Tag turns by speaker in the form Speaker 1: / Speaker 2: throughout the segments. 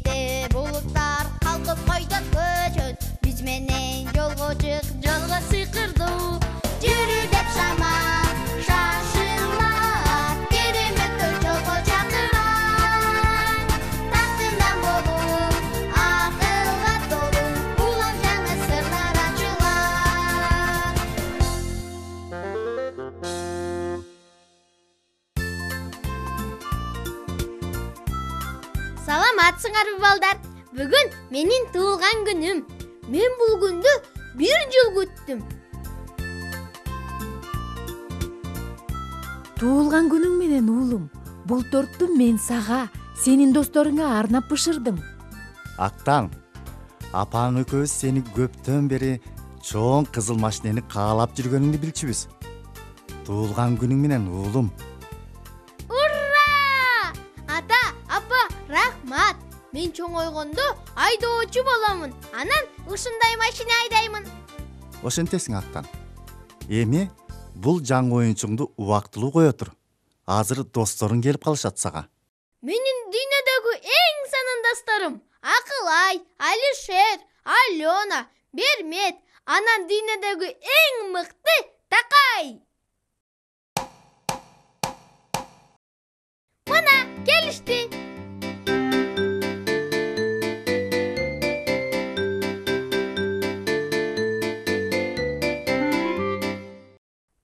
Speaker 1: Келечекте булуттар калкып койдон көчөт. Биз менен жолго чык, жолго сыйкырдуу. Жүрү деп шамат, шашылат. Кереметтер жолго чакырат. Тактынан болуп, акылга толуу. Улам жаңы сырлар ачылат. Саламатсыңарбы балдар? Бүгүн менин туулган күнүм. Мен бул күндү 1 жыл күттүм.
Speaker 2: Туулган күнүң менен уулум. Бул тортту мен сага, сенин досторуңа арнап бышырдым.
Speaker 3: Актан, апаң экөөбүз сени көптөн бери чоң кызыл машинени каалап жүргөнүңдү билчүбүз. Туулган күнүң менен уулум.
Speaker 1: Ура! Ата, апа, рахмат. Мен чоңойгондо айдоочу боламын. Анан ушундай машина айдаймын.
Speaker 3: Ошентесиң Актан. Эми бул жаңы оюнчуңду убактылуу кое тур. Азыр досторуң келип калышат сага.
Speaker 1: Менин дүйнөдөгү эң сонун досторум Акылай, Алишер, Алена, Бермет, анан дүйнөдөгү эң мыкты Такай. Мына келишти.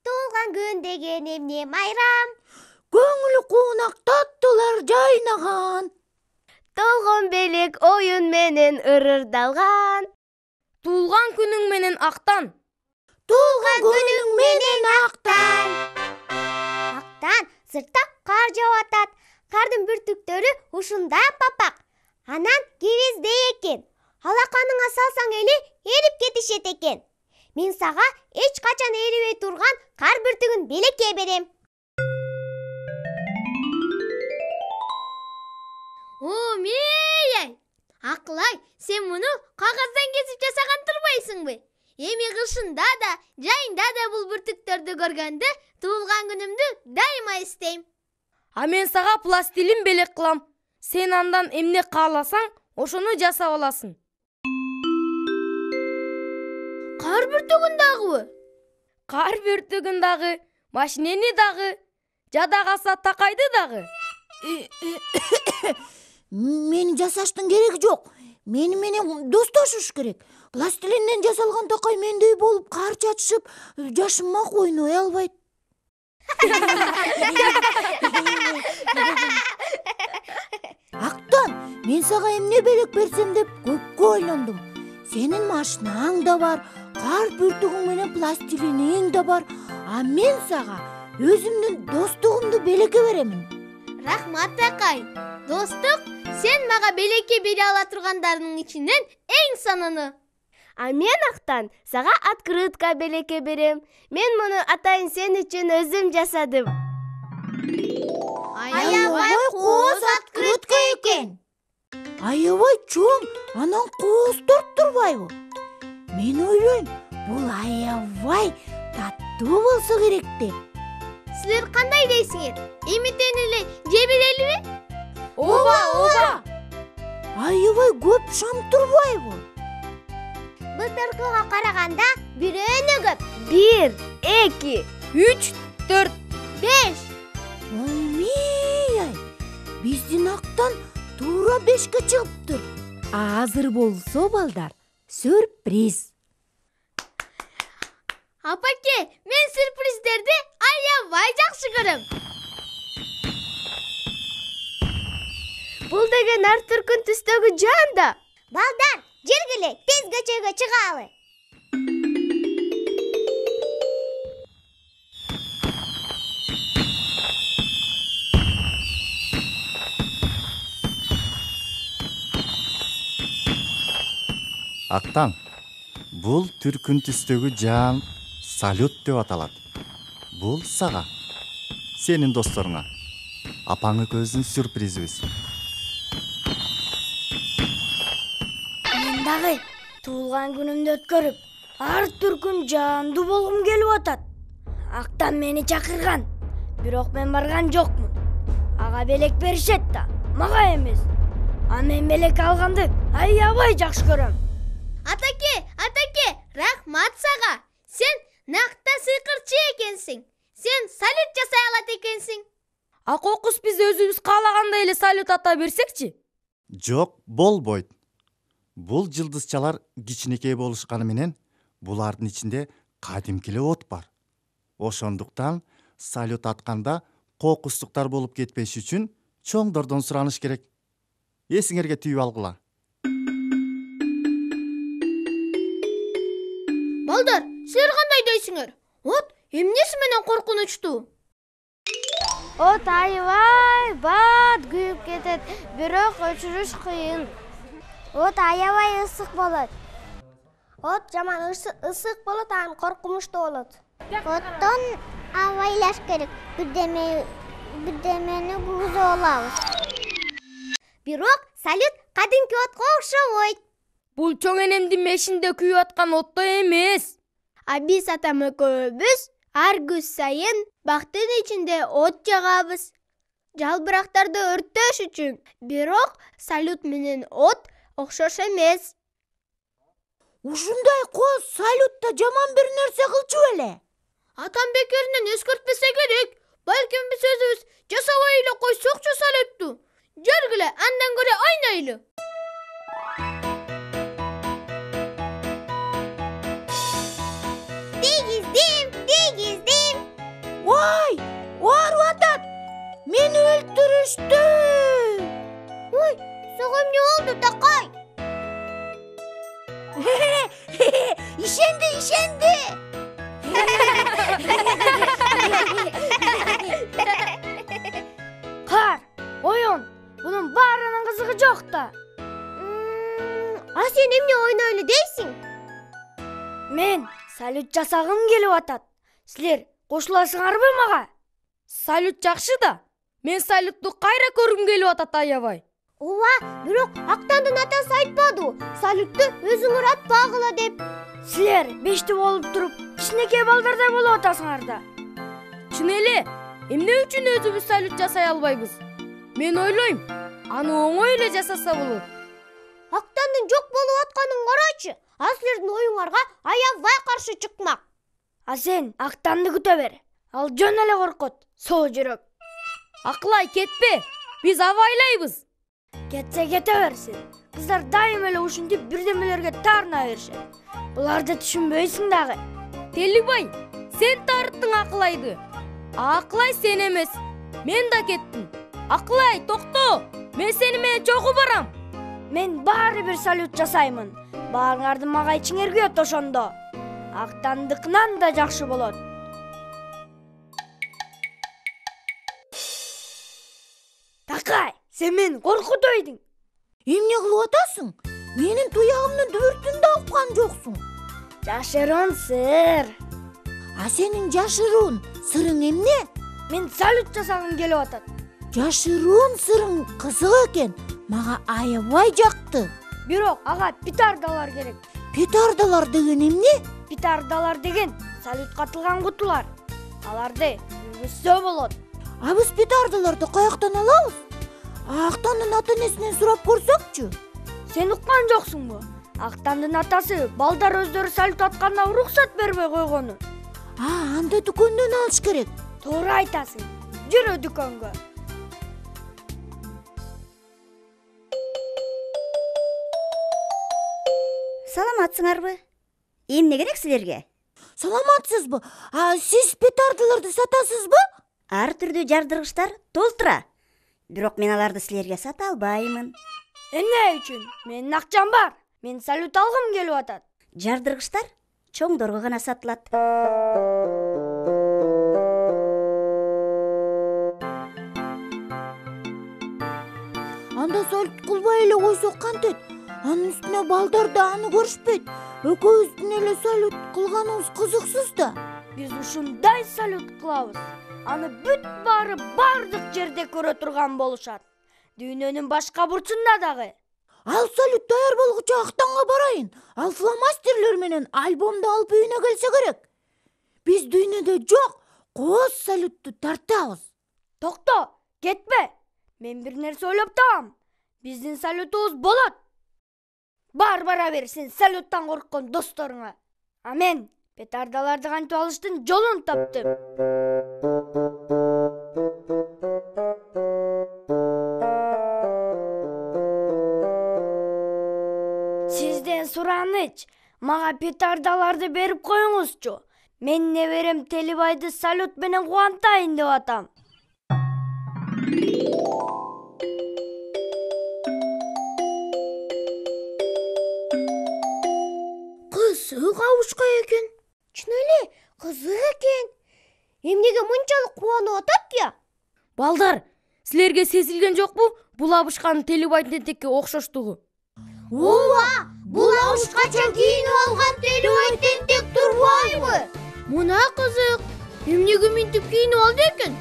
Speaker 1: Туулган күн деген эмне майрам?
Speaker 2: Көңүл куунак таттуулар жайнаган.
Speaker 1: Толгон белек оюн менен ырырдалган.
Speaker 4: Туулган күнүң менен Актан.
Speaker 2: Туулган күнүң менен Актан.
Speaker 1: Актан сыртта кар жаап атат. Кардын бүртүктөрү ушундай аппак. Анан киризде экен. Алаканыңа салсаң эле эрип кетишет экен. Мен сага эч качан эрибей турган кар бүртүгүн белекке берем. Мей! Акылай, сен муну кагаздан кесип жасаган турбайсыңбы? Эми кышында да, жайында да бул бүртүктөрдү көргөндө туулган күнүмдү дайыма эстейм.
Speaker 4: А мен сага пластилин белек кылам. Сен андан эмне кааласаң, ошону жасап аласың.
Speaker 1: Кар бүртүгүн дагыбы?
Speaker 4: Кар бүртүгүн дагы, машинени дагы, жада калса Такайды дагы.
Speaker 2: Мени жасаштын кереги жок. Мени менен достошуш керек. Пластилинден жасалган Такай мендей болуп кар чачышып, жашыма койной албайт. Актан, мен сага эмне белек берсем деп көпкө ойлондум. Сенин машинаң да бар, кар бүртүгүң менен пластилиниң да бар. А мен сага өзүмдүн достугумду белекке беремин.
Speaker 1: Рахмат, Такай. Достук, сен мага белекке бере ала тургандарынын ичинен эң сонуну. А мен Актан сага открытка белекке берем. Мен муну атайын сен үчүн өзүм жасадым.
Speaker 2: Аябай кооз открытка экен. Аябай чоң, анан кооз торт турбайбы? Мен ойлойм, бул аябай таттуу болсо керек деп.
Speaker 1: Силер кандай дейсиңер? Эмитен эле же берелиби?
Speaker 2: Ооба. Аябай көп шам турбайбы?
Speaker 1: Былтыркыга караганда бирөөнө көп. 1, 2,
Speaker 4: 3, 4,
Speaker 1: 5.
Speaker 2: Ай, биздин Актан туура 5ке чыгыптыр. Азыр болсо балдар, сюрприз.
Speaker 1: Апаке, мен сюрприздерди аябай жакшы көрөм. Бул деген ар түркүн түстөгү жан да. Балдар, жергиле тез көчөгө чыгалы.
Speaker 3: Актан, бул түркүн түстөгү жаан салют деп аталат. Бул сага, сенин досторуңа, апаң экөөбүздүн сюрпризибиз.
Speaker 4: Мен дагы туулган күнүмдү өткөрүп, ар түркүн жаандуу болгум келип атат. Актан мени чакырган, бирок мен барган жокмун. Ага белек беришет да, мага эмес. А мен белек алганды аябай жакшы көрөм.
Speaker 1: Атаке, рахмат сага. Сен накта сыйкырчы экенсиң. Сен салют жасай алат экенсиң.
Speaker 4: А кокус биз өзүбүз каалагандай эле салют ата берсекчи?
Speaker 3: Жок, болбойт. Бул жылдызчалар кичинекей болушканы менен булардын ичинде кадимки эле от бар. Ошондуктан салют атканда кокустуктар болуп кетпеш үчүн чоңдордон сураныш керек. Эсиңерге түйүп алгыла.
Speaker 1: Балдар, силер кандай дейсиңер? От эмнеси менен коркунучтуу?
Speaker 2: От аябай бат күйүп кетет, бирок өчүрүш кыйын.
Speaker 1: От аябай ысык болот. От жаман ысык болот, анан коркунучтуу болот. Оттон абайлаш керек. Бирдемени кугузуп алабыз. Бирок салют кадимки отко окшобойт.
Speaker 4: Бул чоң энемдин мешинде күйүп аткан отто эмес.
Speaker 1: А биз атам экөөбүз ар күз сайын бактын ичинде от жагабыз. Жалбырактарды өрттөш үчүн. Бирок салют менен от окшош эмес.
Speaker 2: Ушундай кооз салютта жаман бир нерсе кылчу эле.
Speaker 1: Атам бекеринен эскертпесе керек. Балким биз өзүбүз жасабай эле койсокчу салютту. Жергиле андан көрө ойнойлу. Дегиздим.
Speaker 2: Ой, ооруп атат. Мени өлтүрүштү.
Speaker 1: Ой, сага эмне болду, такай?
Speaker 2: Ишенди.
Speaker 4: Кар, оюн. Бунун баарынын кызыгы жок да.
Speaker 1: А сен эмне ойнойлу дейсиң?
Speaker 4: Мен салют жасагым келип атат. Силер кошуласыңарбы мага? Салют жакшы да. Мен салютту кайра көргүм келип атат аябай.
Speaker 1: Ооба, бирок Актандын атасы айтпадыбы? Салютты өзүңөр атпагыла деп.
Speaker 4: Силер бешти болуп туруп, кичинекей балдардай болуп атасыңар да. Чын эле, эмне үчүн өзүбүз салют жасай албайбыз? Мен ойлойм, аны оңой эле жасаса болот.
Speaker 1: Актандын жок болуп атканын карачы. А силердин оюңарга аябай каршы чыкмак.
Speaker 4: А сен Актанды күтө бер. Ал жөн эле коркот, соо жүрөк. Акылай кетпе, биз абайлайбыз. Кетсе кете берсин. Кыздар дайым эле ушинтип бирдемелерге таарына беришет. Буларды түшүнбөйсүң дагы. Телибай, сен тарттың Акылайды. Акылай сен эмес. Мен да кеттим. Акылай, токто. Мен сени менен чогуу барам. Мен баары бир салют жасаймын. Баарыңарды мага ичиңер күйөт ошондо. Актандыкынан да жакшы болот. Такай, сен мени коркутуп ийдиң.
Speaker 2: Эмне кылып атасың? Менин туягымдын дүбүртүн да уккан жоксуң.
Speaker 4: Жашыруун сыр.
Speaker 2: А сенин жашыруун сырың эмне?
Speaker 4: Мен салют жасагым келип атат.
Speaker 2: Жашыруун сырың кызык экен. Мага аябай жакты.
Speaker 4: Бирок ага петардалар керек.
Speaker 2: Петардалар деген эмне?
Speaker 4: Петардалар деген салют катылган кутулар. Аларды үйгүзсө болот.
Speaker 2: А биз петардаларды каяктан алабыз? Актандын ата-энесинен сурап көрсөкчү.
Speaker 4: Сен уккан жоксуңбу? Актандын атасы балдар өздөрү салют атканда уруксат бербей койгону.
Speaker 2: Анда дүкөндөн алыш керек.
Speaker 4: Туура айтасың. Жүрө дүкөнгө.
Speaker 5: Саламатсыңарбы? Эмне керек силерге?
Speaker 2: Саламатсызбы? Сиз петардаларды сатасызбы?
Speaker 5: Ар түрдүү жардыргычтар толтура. Бирок мен аларды силерге сата албаймын.
Speaker 4: Эмне үчүн? Менин акчам бар. Мен салют алгым келип атат.
Speaker 5: Жардыргычтар чоңдорго гана сатылат.
Speaker 2: Анда салют кылбай эле койсок кантет? Анын үстүнө балдар да аны көрүшпөйт. Экөөбүздүн эле салют кылганыбыз кызыксыз да.
Speaker 4: Биз ушундай салют кылабыз. Аны бүт баары бардык жерде көрө турган болушат. Дүйнөнүн башка бурчунда дагы.
Speaker 2: Ал салют даяр болгучу Актанга барайын. Ал фломастерлер менен альбомду алып үйүнө келсе керек. Биз дүйнөдө жок кооз салютту тартабыз.
Speaker 4: Токто, кетпе. Мен бир нерсе ойлоп табам. биздин салютубуз болот. Бара берсин салюттан корккон досторуңа. А мен петардаларды кантип алыштын жолун таптым. Сизден сураныч, мага петардаларды берип коюңузчу. Мен неберем Телибайды салют менен кубантайын деп атам.
Speaker 1: Кызык абушка экен. Чын эле, кызык экен. Эмнеге мынчалык кубанып атат я?
Speaker 4: Балдар, силерге сезилген жокпу? Бул абышканын Телибай тентекке окшоштугу.
Speaker 1: Ооба, бул абушкача кийинип алган Телибай тентек турбайбы?
Speaker 4: Мына кызык. Эмнеге минтип кийинип алды экен?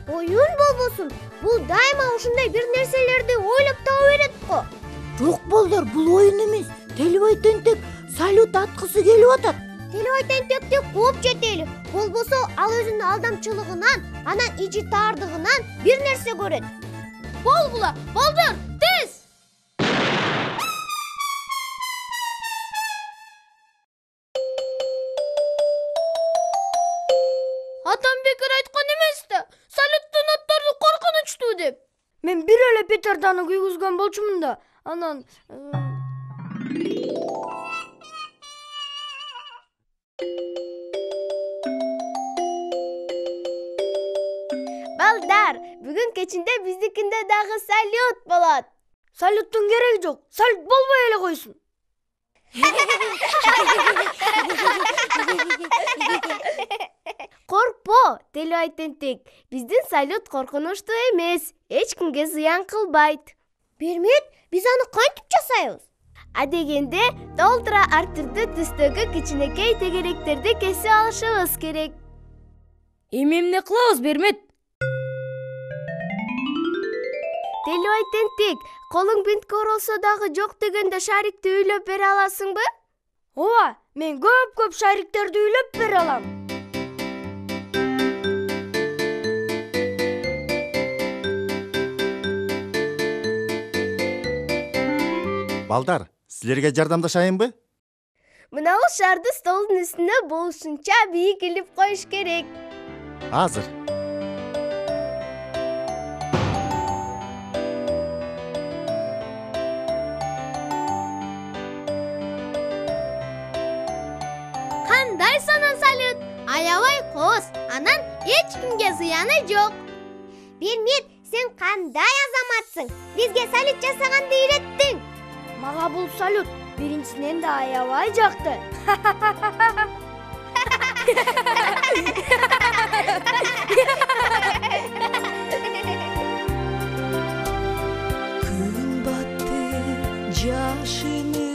Speaker 1: Оюн болбосун. Бул дайыма ушундай бир нерселерди ойлоп таба берет го.
Speaker 2: Жок балдар, бул оюн эмес. Телибай тентек салют аткысы келип атат.
Speaker 1: Телибай тентекти кууп жетели. Болбосо ал өзүнүн алдамчылыгынан, анан ичи таардыгынан бир нерсе көрөт.
Speaker 4: Болгула, балдар, тез! Атам бекер айткан эмес да, салюттун аттары коркунучтуу деп. Мен бир эле петарданы күйгүзгөн болчумун да, анан
Speaker 1: Балдар, бүгүн кечинде биздикинде дагы салют болот.
Speaker 4: салюттун кереги жок, салют болбой эле койсун.
Speaker 1: Коркпо, Телибай тентек. Биздин салют коркунучтуу эмес, эч кимге зыян кылбайт. Бермет, биз аны кантип жасайбыз? Адегенде толтура ар түрдүү түстөгү кичинекей тегеректерди кесип алышыбыз керек.
Speaker 4: Эми эмне кылабыз, Бермет?
Speaker 1: Телибай тентек, колуң бинтке оролсо дагы жок дегенде шарикти үйлөп бере аласыңбы?
Speaker 4: Ооба, мен көп шариктерди үйлөп бере алам.
Speaker 3: Балдар, силерге жардамдашайынбы?
Speaker 1: Мына бул шарды столдун үстүнө болушунча бийик илип коюш керек.
Speaker 3: Азыр.
Speaker 1: Кандай сонун салют? Аябай коз, анан эч кимге зыяны жок. Бермет, сен кандай азаматсың? Бизге салют жасаганды үйрөттүң.
Speaker 4: Мага бул салют биринчиден да аябай жакты.
Speaker 2: Күн батты жашыны